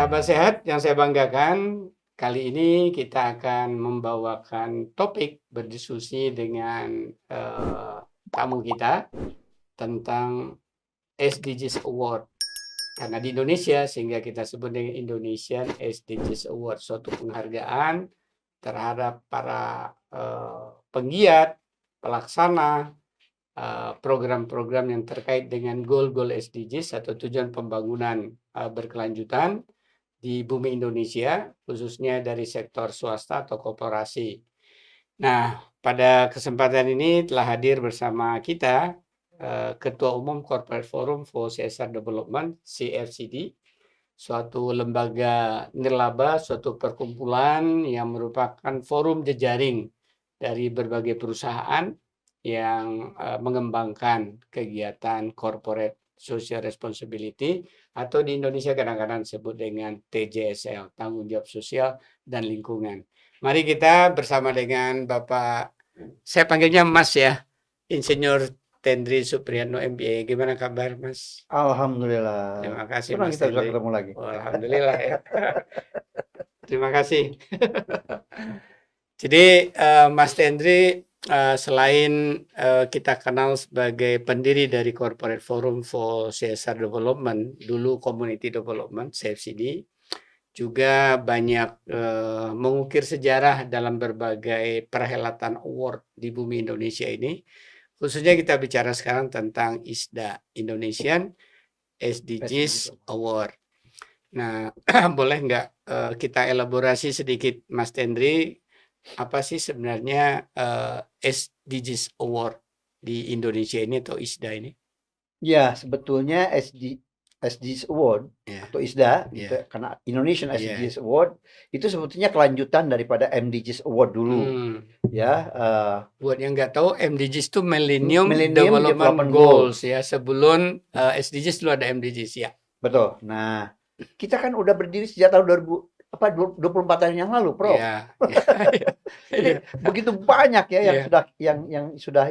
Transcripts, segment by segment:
Sahabat sehat yang saya banggakan, kali ini kita akan membawakan topik berdiskusi dengan tamu kita tentang SDGs Award. Karena di Indonesia, sehingga kita sebut dengan Indonesian SDGs Award, suatu penghargaan terhadap para penggiat, pelaksana program-program yang terkait dengan goal-goal SDGs atau tujuan pembangunan berkelanjutan di bumi Indonesia, khususnya dari sektor swasta atau korporasi. Nah, pada kesempatan ini telah hadir bersama kita Ketua Umum Corporate Forum for CSR Development, CFCD, suatu lembaga nirlaba, suatu perkumpulan yang merupakan forum jejaring dari berbagai perusahaan yang mengembangkan kegiatan corporate social responsibility atau di Indonesia kadang-kadang disebut dengan TJSL, tanggung jawab sosial dan lingkungan. Mari kita bersama dengan Bapak, saya panggilnya Mas ya, Insinyur Tendri Supriyatno MBA. Gimana kabar Mas? Alhamdulillah. Terima kasih Senang Mas kita bisa Tendri. ketemu lagi. Oh, alhamdulillah ya. Terima kasih. Jadi Mas Tendri selain kita kenal sebagai pendiri dari Corporate Forum for CSR Development, dulu Community Development, CFCD, juga banyak mengukir sejarah dalam berbagai perhelatan award di bumi Indonesia ini. Khususnya kita bicara sekarang tentang ISDA, Indonesian SDGs Award. Nah, boleh nggak kita elaborasi sedikit Mas Tendri, apa sih sebenarnya SDGs Award di Indonesia ini atau ISDA ini? Ya, sebetulnya SDGs Award atau ISDA, gitu, karena Indonesian SDGs Award itu sebetulnya kelanjutan daripada MDGs Award dulu. Ya, buat yang nggak tahu, MDGs itu Millennium, Millennium Development Goals ya. Sebelum SDGs dulu ada MDGs ya. Betul. Nah, kita kan udah berdiri sejak tahun 24 tahun yang lalu, Prof. Jadi begitu banyak ya yang sudah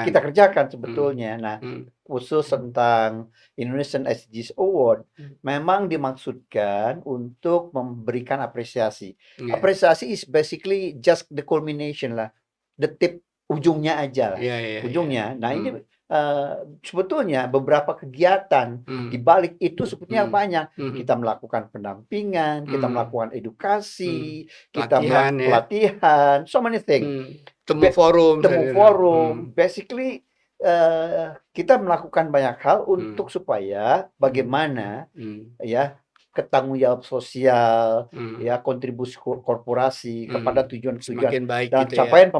kita kerjakan sebetulnya. Nah, khusus tentang Indonesian SDGs Award memang dimaksudkan untuk memberikan apresiasi. Apresiasi is basically just the culmination lah, the tip ujungnya aja lah, ujungnya. Nah, ini sebetulnya beberapa kegiatan di balik itu sebetulnya banyak. Kita melakukan pendampingan, kita melakukan edukasi, kita melakukan pelatihan, so many things. Temu forum. Basically kita melakukan banyak hal untuk supaya bagaimana ya ketanggungjawab sosial, ya kontribusi korporasi kepada tujuan-tujuan dan capaian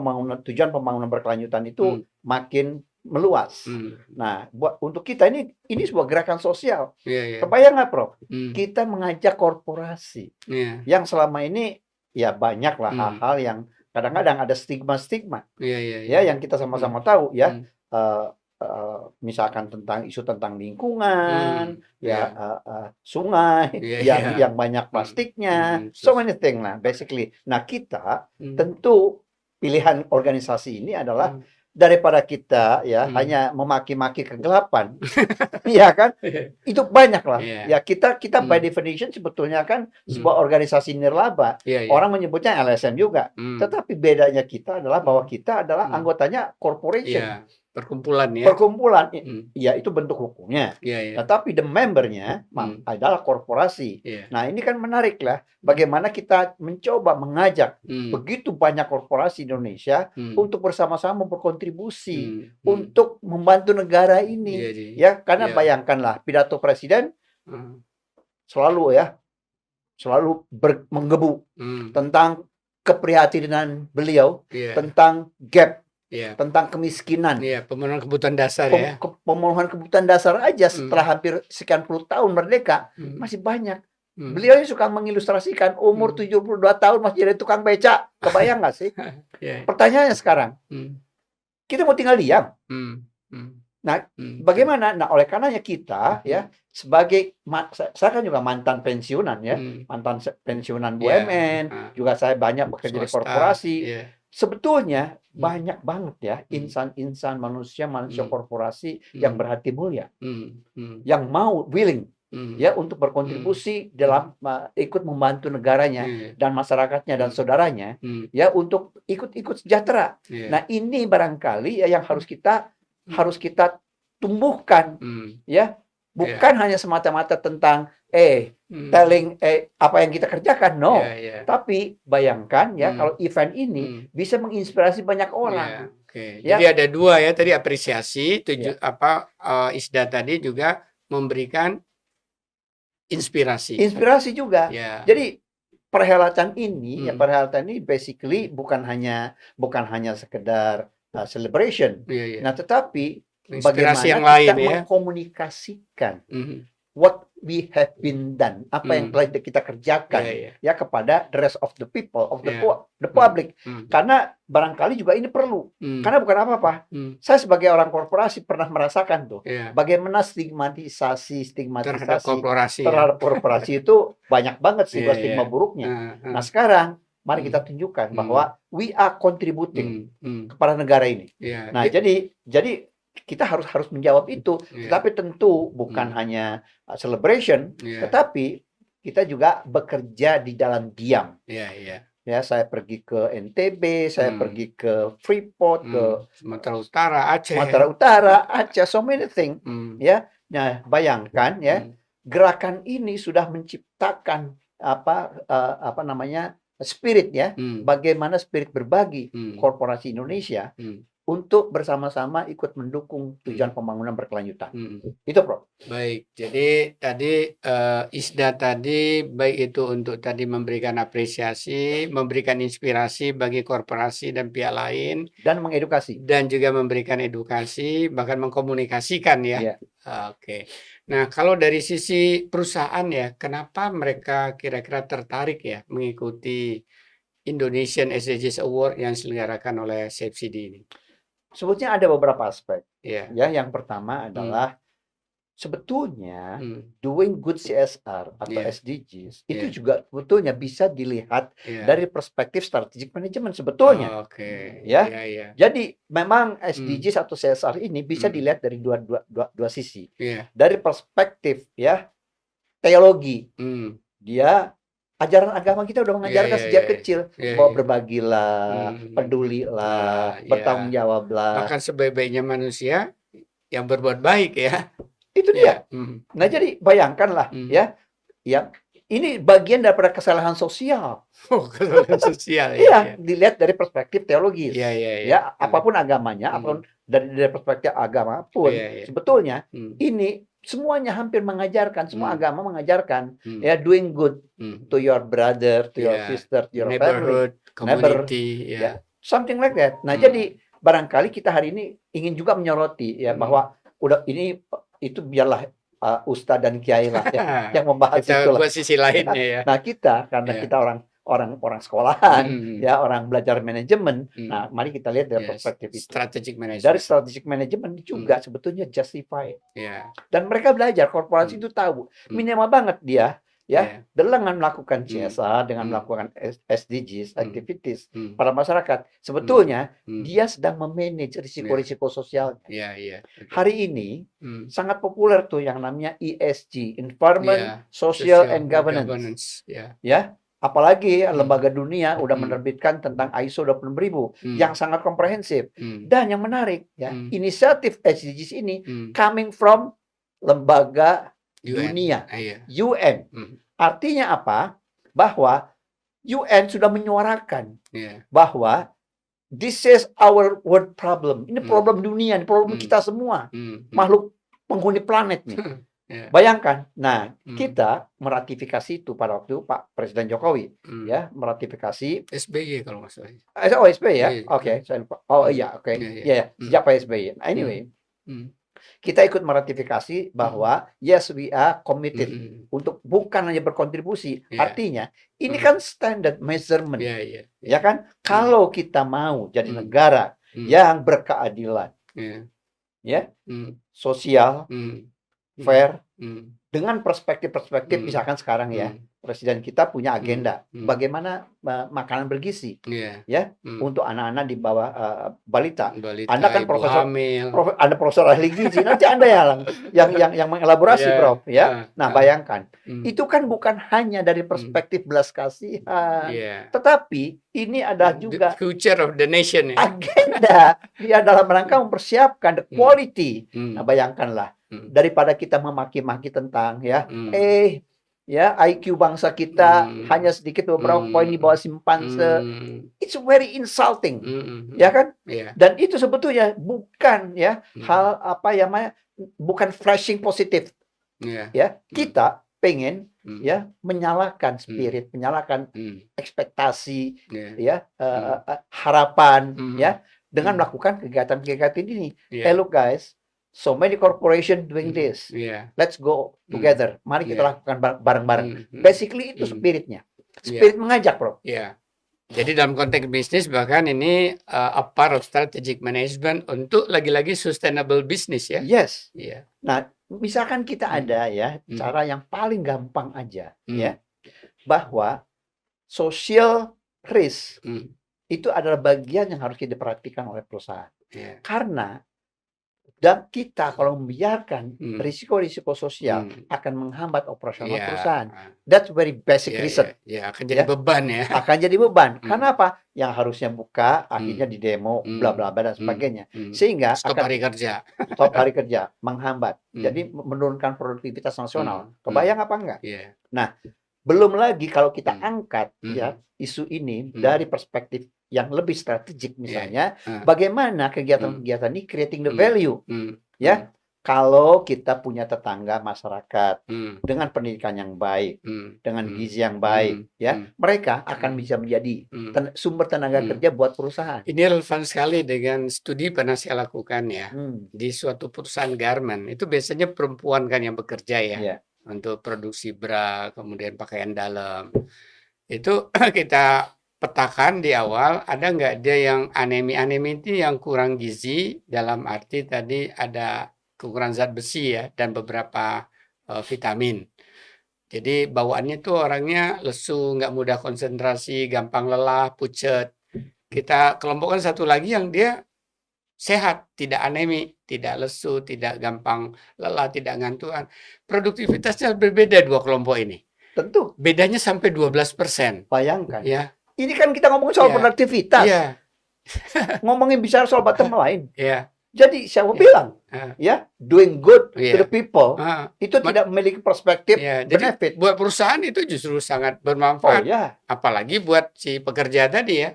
tujuan pembangunan berkelanjutan itu makin meluas. Nah, untuk kita ini sebuah gerakan sosial. Kebayang nggak, Prof? Kita mengajak korporasi yang selama ini ya banyaklah hal-hal yang kadang-kadang ada stigma-stigma, ya yang kita sama-sama tahu ya. Misalkan tentang isu tentang lingkungan, sungai yang banyak plastiknya, so many things lah, basically. Nah, kita tentu pilihan organisasi ini adalah daripada kita ya hanya memaki-maki kegelapan, ya kan? Itu banyak lah. Ya kita by definition sebetulnya kan sebuah organisasi nirlaba. Orang menyebutnya LSM juga. Tetapi bedanya kita adalah bahwa kita adalah anggotanya corporation. Perkumpulan ya. Perkumpulan, ya itu bentuk hukumnya. Tetapi the membernya adalah korporasi. Nah, ini kan menarik lah. Bagaimana kita mencoba mengajak begitu banyak korporasi di Indonesia untuk bersama-sama berkontribusi untuk membantu negara ini. Ya, karena bayangkanlah pidato presiden selalu menggebu tentang keprihatinan beliau tentang gap. Tentang kemiskinan, pemenuhan kebutuhan dasar pemenuhan kebutuhan dasar aja setelah hampir sekian puluh tahun merdeka masih banyak. Beliau ini suka mengilustrasikan umur 72 tahun masih jadi tukang beca. Kebayang nggak sih? Pertanyaannya sekarang, kita mau tinggal diam? Nah, bagaimana? Nah, oleh karenanya kita ya sebagai saya kan juga mantan pensiunan ya, mantan pensiunan BUMN, juga saya banyak bekerja di korporasi. Sebetulnya banyak banget ya insan-insan manusia korporasi yang berhati mulia, yang mau willing ya untuk berkontribusi dalam ikut membantu negaranya dan masyarakatnya dan saudaranya ya untuk ikut sejahtera. Nah, ini barangkali ya yang harus kita tumbuhkan ya, bukan hanya semata-mata tentang telling apa yang kita kerjakan, tapi bayangkan ya kalau event ini bisa menginspirasi banyak orang. Jadi ada dua ya tadi, apresiasi ISDA tadi juga memberikan inspirasi juga. Jadi perhelatan ini basically bukan hanya sekedar celebration. Nah, tetapi inspirasi bagaimana yang lain kita mengkomunikasikan what we have been done, apa yang telah kita kerjakan ya kepada the rest of the people, of the public. Karena barangkali juga ini perlu. Karena bukan apa-apa. Saya sebagai orang korporasi pernah merasakan tuh bagaimana stigmatisasi terhadap korporasi itu banyak banget sih stigma buruknya. Nah, sekarang mari kita tunjukkan bahwa we are contributing kepada negara ini. Nah, jadi kita harus menjawab itu, tetapi tentu bukan hanya celebration, tetapi kita juga bekerja di dalam diam. Ya, saya pergi ke NTB, saya pergi ke Freeport, ke Sumatera Utara, Aceh, so many things. Ya, nah bayangkan ya, gerakan ini sudah menciptakan spirit ya, bagaimana spirit berbagi korporasi Indonesia untuk bersama-sama ikut mendukung tujuan pembangunan berkelanjutan. Itu, Prof. Baik, jadi tadi ISDA tadi baik itu untuk tadi memberikan apresiasi, memberikan inspirasi bagi korporasi dan pihak lain, dan mengedukasi, dan juga memberikan edukasi, bahkan mengkomunikasikan ya. Oke. Nah, kalau dari sisi perusahaan ya, kenapa mereka kira-kira tertarik ya mengikuti Indonesian SDGs Award yang diselenggarakan oleh SAFED ini? Sebetulnya ada beberapa aspek. Ya, yang pertama adalah sebetulnya doing good CSR atau SDGs itu juga sebetulnya bisa dilihat dari perspektif strategic management sebetulnya. Jadi memang SDGs atau CSR ini bisa dilihat dari dua sisi. Dari perspektif ya teologi. Dia ajaran agama kita udah mengajarkan sejak kecil bahwa berbagilah, pedulilah, bertanggung jawablah. Bahkan sebaik-baiknya manusia yang berbuat baik ya. Itu dia. Nah, jadi bayangkanlah ya, ini bagian daripada kesalahan sosial. Kesalahan sosial. Dilihat dari perspektif teologis. Ya, apapun agamanya, apapun dari perspektif agama pun, sebetulnya ini semuanya hampir mengajarkan, semua agama mengajarkan ya doing good to your brother, to your sister, to your neighborhood, community, something like that. Nah, jadi barangkali kita hari ini ingin juga menyoroti ya bahwa udah itu biarlah ustadz dan kiai lah yang membahas itu lah. Sisi lainnya ya. Nah, kita karena kita orang sekolahan ya, orang belajar manajemen. Nah, mari kita lihat dari perspektif itu. Strategic management. Dari strategic management juga sebetulnya justify. Dan mereka belajar, korporasi itu tahu minimal banget dia dengan melakukan CSR, dengan melakukan SDGs, activities pada masyarakat. Sebetulnya dia sedang memanage risiko-risiko sosialnya. Hari ini sangat populer tuh yang namanya ESG, Environment, Social and Governance. Ya, apalagi lembaga dunia udah menerbitkan tentang ISO 26000 yang sangat komprehensif. Dan yang menarik ya, inisiatif SDGs ini coming from lembaga dunia, UN. Artinya apa? Bahwa UN sudah menyuarakan bahwa this is our world problem. Ini problem dunia, ini problem kita semua, makhluk penghuni planet nih. Bayangkan. Nah, kita meratifikasi itu pada waktu Pak Presiden Jokowi ya, meratifikasi SBY kalau nggak salah. Oh, SBY ya. Oke, saya lupa. Oh iya, oke. Iya, sejak Pak SBY. Anyway, kita ikut meratifikasi bahwa yes, we are committed untuk bukan hanya berkontribusi. Artinya ini kan standard measurement. Ya kan? Kalau kita mau jadi negara yang berkeadilan, ya, sosial, fair, dengan perspektif-perspektif misalkan sekarang ya, Presiden kita punya agenda bagaimana makanan bergizi ya untuk anak-anak di bawah balita. Anda kan Anda profesor ahli gizi, nanti Anda yang mengelaborasi Prof ya. Nah, bayangkan itu kan bukan hanya dari perspektif belas kasihan, tetapi ini ada juga future of the nation agenda dia dalam rangka mempersiapkan the quality. Nah, bayangkanlah daripada kita memaki-maki tentang ya IQ bangsa kita hanya sedikit beberapa poin di bawah simpanse, it's very insulting, ya kan? Dan itu sebetulnya bukan hal bukan flashing positif, ya. Kita pengen menyalakan spirit, menyalakan ekspektasi, harapan, dengan melakukan kegiatan-kegiatan ini. Hey, look guys. So many corporation doing this. Let's go together. Mari kita lakukan bareng-bareng. Basically itu spiritnya. Spirit mengajak, Bro. Jadi dalam konteks bisnis bahkan ini a part of strategic management untuk lagi-lagi sustainable business ya. Yes. Nah, misalkan kita ada cara yang paling gampang aja bahwa social risk itu adalah bagian yang harus diperhatikan oleh perusahaan. Karena dan kita kalau membiarkan risiko-risiko sosial akan menghambat operasional perusahaan. That's very basic reason. Akan jadi beban ya. Akan jadi beban. Karena apa? Yang harusnya buka akhirnya di demo, bla bla bla dan sebagainya. Sehingga stop hari kerja. Stop hari kerja, menghambat. Jadi menurunkan produktivitas nasional. Kebayang apa enggak? Nah, belum lagi kalau kita angkat isu ini dari perspektif yang lebih strategik misalnya, bagaimana kegiatan-kegiatan ini creating the value, kalau kita punya tetangga masyarakat dengan pendidikan yang baik, dengan gizi yang baik, mereka akan bisa menjadi sumber tenaga kerja buat perusahaan. Ini relevan sekali dengan studi pernah saya lakukan di suatu perusahaan garment itu biasanya perempuan kan yang bekerja untuk produksi bra, kemudian pakaian dalam. Itu kita petakan di awal, ada nggak dia yang anemi ini yang kurang gizi, dalam arti tadi ada kekurangan zat besi dan beberapa vitamin. Jadi bawaannya tuh orangnya lesu, nggak mudah konsentrasi, gampang lelah, pucet. Kita kelompokkan satu lagi yang dia sehat, tidak anemi, tidak lesu, tidak gampang lelah, tidak ngantuan. Produktivitasnya berbeda dua kelompok ini. Tentu. Bedanya sampai 12%. Bayangkan. Ini kan kita ngomongin soal produktivitas. Ngomongin bicara soal bottom line. Jadi siapa bilang doing good to the people itu tidak memiliki perspektif benefit. Jadi buat perusahaan itu justru sangat bermanfaat. Apalagi buat si pekerja tadi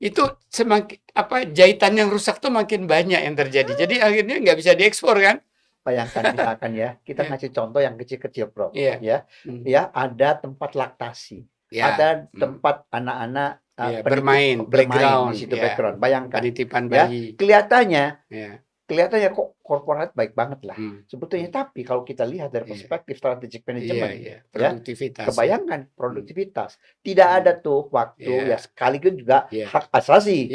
Itu semakin jahitan yang rusak tuh makin banyak yang terjadi. Jadi akhirnya nggak bisa diekspor kan? Bayangkan misalkan kita ngasih contoh yang kecil-kecil, Bro. Ada tempat laktasi. Ada tempat anak-anak bermain playground di situ background. Bayangkan penitipan bayi. Kelihatannya kok korporat baik banget lah sebetulnya, tapi kalau kita lihat dari perspektif strategic management produktivitas, kebayangkan produktivitas tidak ada tuh waktu sekaligus juga hak asasi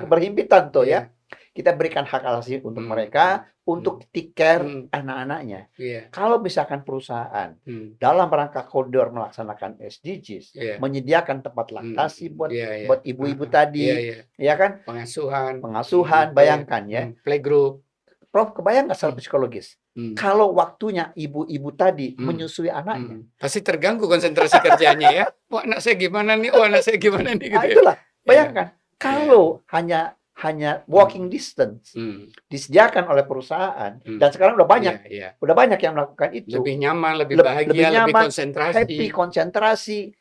berhimpitan tuh kita berikan hak asasi untuk mereka untuk take care anak-anaknya. Kalau misalkan perusahaan dalam rangka koridor melaksanakan SDGs menyediakan tempat laktasi buat ibu-ibu tadi, kan? Pengasuhan, bayangkan playgroup. Prof, kebayang nggak secara psikologis? Kalau waktunya ibu-ibu tadi menyusui anaknya, pasti terganggu konsentrasi kerjanya Wah, anak saya gimana nih? Anak saya gimana nih? Gitu itulah, bayangkan kalau hanya walking distance disediakan oleh perusahaan dan sekarang udah banyak yang melakukan itu, lebih nyaman, lebih bahagia, lebih konsentrasi, happy, konsentrasi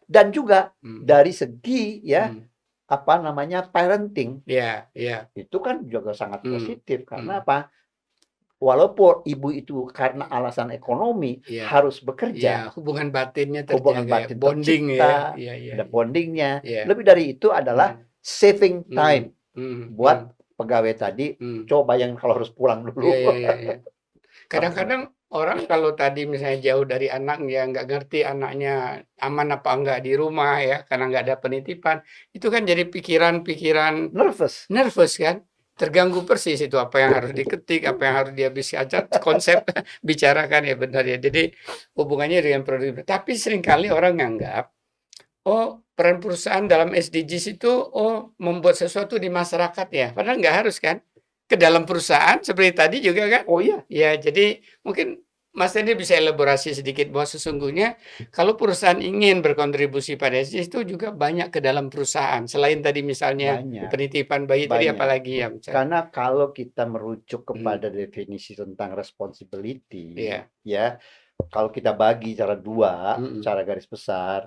dan juga dari segi parenting itu kan juga sangat positif karena apa? Walaupun ibu itu karena alasan ekonomi harus bekerja, hubungan batinnya terjaga, bonding ada bondingnya. Lebih dari itu adalah saving time buat pegawai tadi. Coba yang kalau harus pulang dulu. Kadang-kadang orang kalau tadi misalnya jauh dari anaknya, nggak ngerti anaknya aman apa enggak di rumah karena nggak ada penitipan, itu kan jadi pikiran-pikiran nervous kan. terganggu persis itu apa yang harus diketik, apa yang harus dia bisa konsep bicarakan ya benar ya. Jadi hubungannya dengan produktivitas. Tapi seringkali orang nganggap, oh peran perusahaan dalam SDGs itu membuat sesuatu di masyarakat ya. Padahal nggak harus kan. Ke dalam perusahaan seperti tadi juga kan. Oh iya. Ya jadi mungkin Mas Hendy bisa elaborasi sedikit bahwa sesungguhnya kalau perusahaan ingin berkontribusi pada SDGs itu juga banyak ke dalam perusahaan. Selain tadi misalnya penitipan bayi tadi apalagi ya misalnya. Karena kalau kita merujuk kepada definisi tentang responsibility, ya kalau kita bagi secara dua, secara garis besar,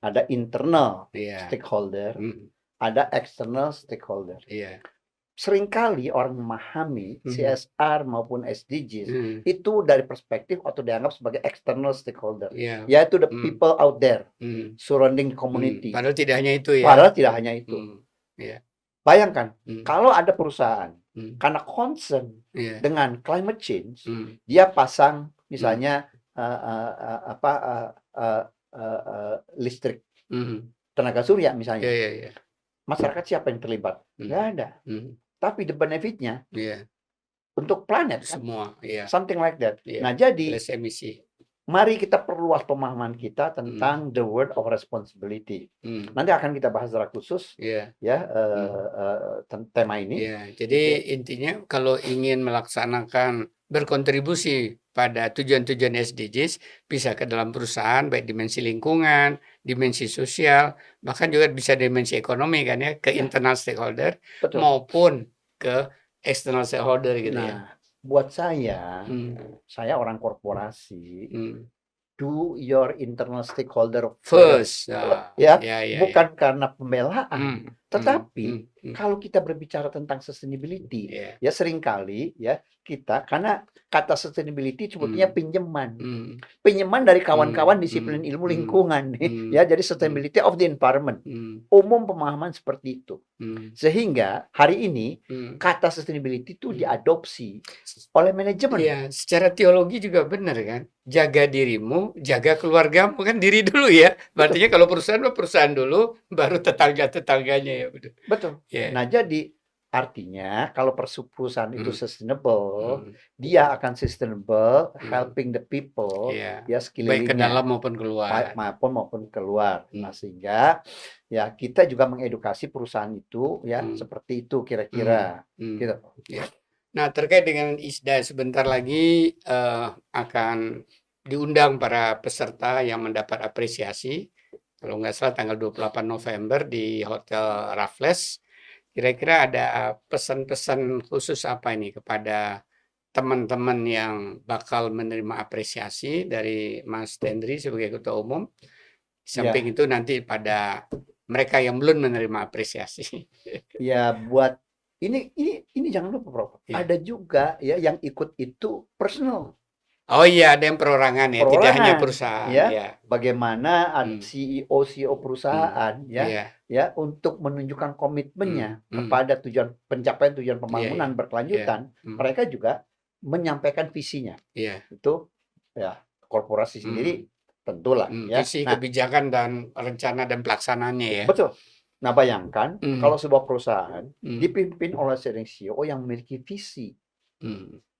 ada internal stakeholder, ada external stakeholder. Seringkali orang memahami CSR maupun SDGs itu dari perspektif atau dianggap sebagai external stakeholder, yaitu the people out there, surrounding community. Padahal tidak hanya itu ya. Padahal tidak hanya itu. Bayangkan kalau ada perusahaan karena concern dengan climate change, dia pasang misalnya listrik, tenaga surya misalnya. Masyarakat siapa yang terlibat? Nggak ada. Tapi the benefitnya untuk planet semua, something like that. Nah jadi emisi. Mari kita perluas pemahaman kita tentang the word of responsibility. Nanti akan kita bahas secara khusus tema ini. Jadi intinya kalau ingin melaksanakan berkontribusi pada tujuan-tujuan SDGs bisa ke dalam perusahaan baik dimensi lingkungan, dimensi sosial, bahkan juga bisa dimensi ekonomi kan ya, ke internal stakeholder maupun ke external stakeholder gitu ya. Buat saya orang korporasi, do your internal stakeholder first. Bukan karena pembelaan, tetapi kalau kita berbicara tentang sustainability, ya seringkali ya kita karena kata sustainability sebetulnya pinjaman dari kawan-kawan disiplin ilmu lingkungan ya, jadi sustainability of the environment. Umum pemahaman seperti itu. Sehingga hari ini kata sustainability itu diadopsi oleh manajemen. Iya, secara teologi juga benar kan. Jaga dirimu, jaga keluargamu kan diri dulu ya. Artinya kalau perusahaan dulu, baru tetangga-tetangganya ya. Betul. Nah jadi artinya kalau perusahaan itu sustainable, dia akan sustainable helping the people ya sekelilingnya. Baik ke dalam maupun keluar. Maupun keluar. Nah sehingga ya kita juga mengedukasi perusahaan itu ya seperti itu kira-kira. Gitu. Nah terkait dengan ISDA sebentar lagi akan diundang para peserta yang mendapat apresiasi. Kalau nggak salah tanggal 28 November di Hotel Raffles. Kira-kira ada pesan-pesan khusus apa ini kepada teman-teman yang bakal menerima apresiasi dari Mas Tendri sebagai Ketua Umum. Samping itu nanti pada mereka yang belum menerima apresiasi. Ya buat ini jangan lupa Prof. Ada juga ya yang ikut itu personal. Oh iya, ada yang perorangan ya, tidak hanya perusahaan. Ya. Bagaimana CEO perusahaan ya untuk menunjukkan komitmennya kepada pencapaian tujuan pembangunan berkelanjutan, mereka juga menyampaikan visinya. Itu ya korporasi sendiri tentulah ya. Visi, kebijakan dan rencana dan pelaksanaannya ya. Betul. Nah bayangkan kalau sebuah perusahaan dipimpin oleh seorang CEO yang memiliki visi,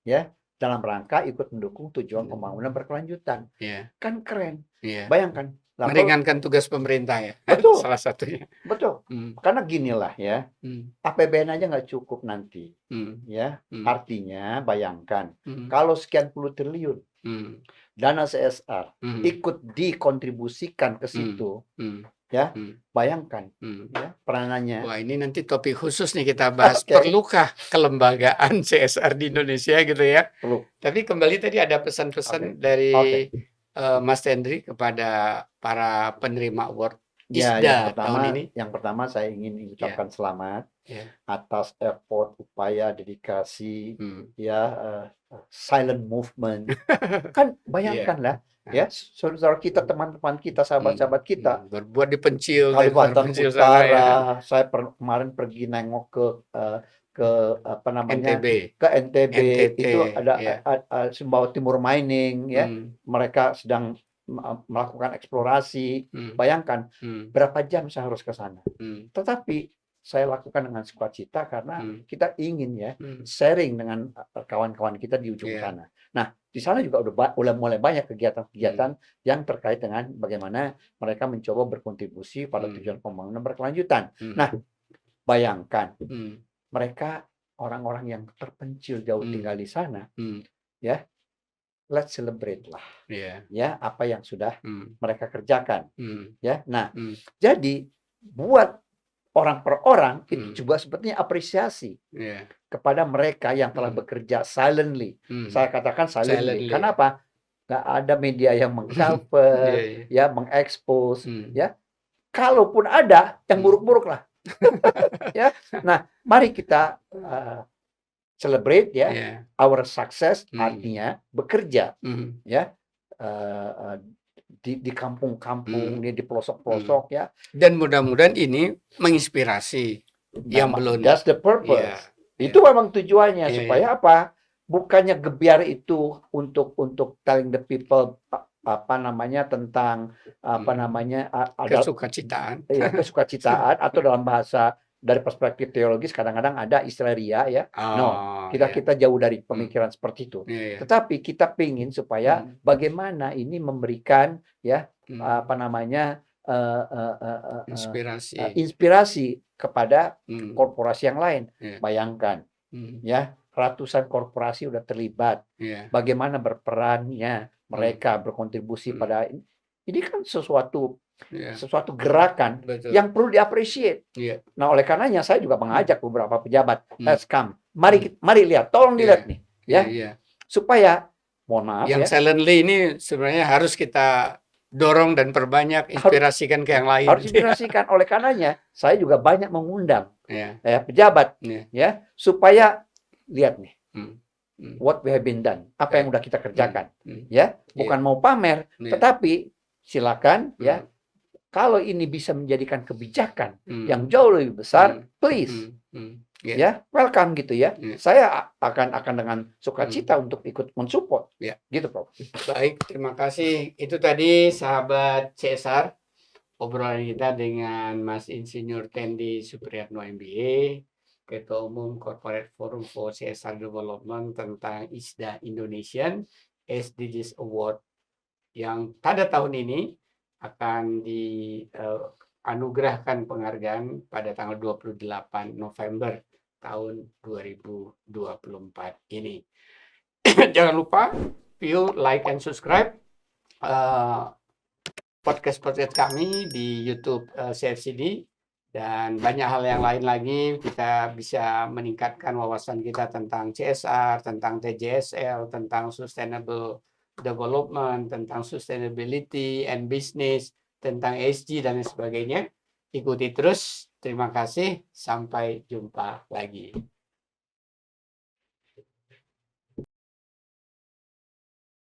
ya. Dalam rangka ikut mendukung tujuan pembangunan berkelanjutan. Kan keren. Bayangkan. Meringankan tugas pemerintah ya. Betul. Salah satunya. Betul. Karena ginilah ya. APBN aja nggak cukup nanti. Ya. Artinya bayangkan. Kalau sekian puluh triliun dana CSR ikut dikontribusikan ke situ. Ya, bayangkan ya, peranannya. Wah, ini nanti topik khusus nih kita bahas. Perlukah kelembagaan CSR di Indonesia gitu ya? Perlu. Tapi kembali tadi ada pesan-pesan dari Mas Tendri kepada para penerima award ISDA tahun ini. Yang pertama saya ingin mengucapkan selamat atas effort, upaya, dedikasi, silent movement. Kan bayangkanlah. Ya, saudara kita, teman-teman kita, sahabat-sahabat kita berbuat di Pencil, Kalimantan Utara. Saya kemarin pergi nengok ke apa namanya ke NTB. Itu ada Sumbawa Timur Mining ya. Mereka sedang melakukan eksplorasi. Bayangkan berapa jam saya harus ke sana. Tetapi saya lakukan dengan sukacita karena kita ingin ya sharing dengan kawan-kawan kita di ujung sana. Nah, di sana juga udah mulai banyak kegiatan-kegiatan yang terkait dengan bagaimana mereka mencoba berkontribusi pada tujuan pembangunan berkelanjutan. Nah, bayangkan mereka orang-orang yang terpencil jauh tinggal di sana, ya, let's celebrate lah, ya apa yang sudah mereka kerjakan, ya. Nah, jadi buat orang per orang itu juga sepertinya apresiasi kepada mereka yang telah bekerja silently. Saya katakan silently. Kenapa? Nggak ada media yang mengcover, ya, mengekspos, ya. Kalaupun ada, yang buruk-buruk lah. Ya, nah, mari kita celebrate ya our success, artinya bekerja, ya, di kampung-kampung, di pelosok-pelosok, ya. Dan mudah-mudahan ini menginspirasi yang belum. That's the purpose. Itu memang tujuannya supaya apa? Bukannya gebiar itu untuk telling the people apa namanya tentang apa namanya kesukacitaan, kesukacitaan atau dalam bahasa dari perspektif teologis kadang-kadang ada istilah ria ya. Kita jauh dari pemikiran seperti itu. Tetapi kita pingin supaya bagaimana ini memberikan ya apa namanya inspirasi kepada korporasi yang lain. Bayangkan ya, ratusan korporasi udah terlibat. Bagaimana berperannya mereka berkontribusi pada ini kan sesuatu gerakan yang perlu diapresiasi. Nah, oleh karenanya saya juga mengajak beberapa pejabat, let's come. Mari lihat, tolong dilihat nih, ya. Supaya mohon maaf yang silently ini sebenarnya harus kita dorong dan perbanyak, inspirasikan ke yang lain. Harus inspirasikan. Oleh karenanya saya juga banyak mengundang pejabat ya supaya lihat nih. What we have been done, apa yang udah kita kerjakan, ya, bukan mau pamer, tetapi silakan, ya, kalau ini bisa menjadikan kebijakan yang jauh lebih besar, please, ya, welcome gitu ya, saya akan dengan sukacita untuk ikut mensupport, gitu, Prof. Baik, terima kasih. Itu tadi sahabat CSR, obrolan kita dengan Mas Insinyur Tendi Supriyatno MBA, Ketua Umum Corporate Forum for CSR Development tentang ISDA Indonesian SDGs Award yang pada tahun ini akan dianugerahkan penghargaan pada tanggal 28 November tahun 2024 ini. Jangan lupa view, like, and subscribe podcast-podcast kami di YouTube CFCD. Dan banyak hal yang lain lagi, kita bisa meningkatkan wawasan kita tentang CSR, tentang TJSL, tentang sustainable development, tentang sustainability and business, tentang ESG dan sebagainya. Ikuti terus. Terima kasih. Sampai jumpa lagi.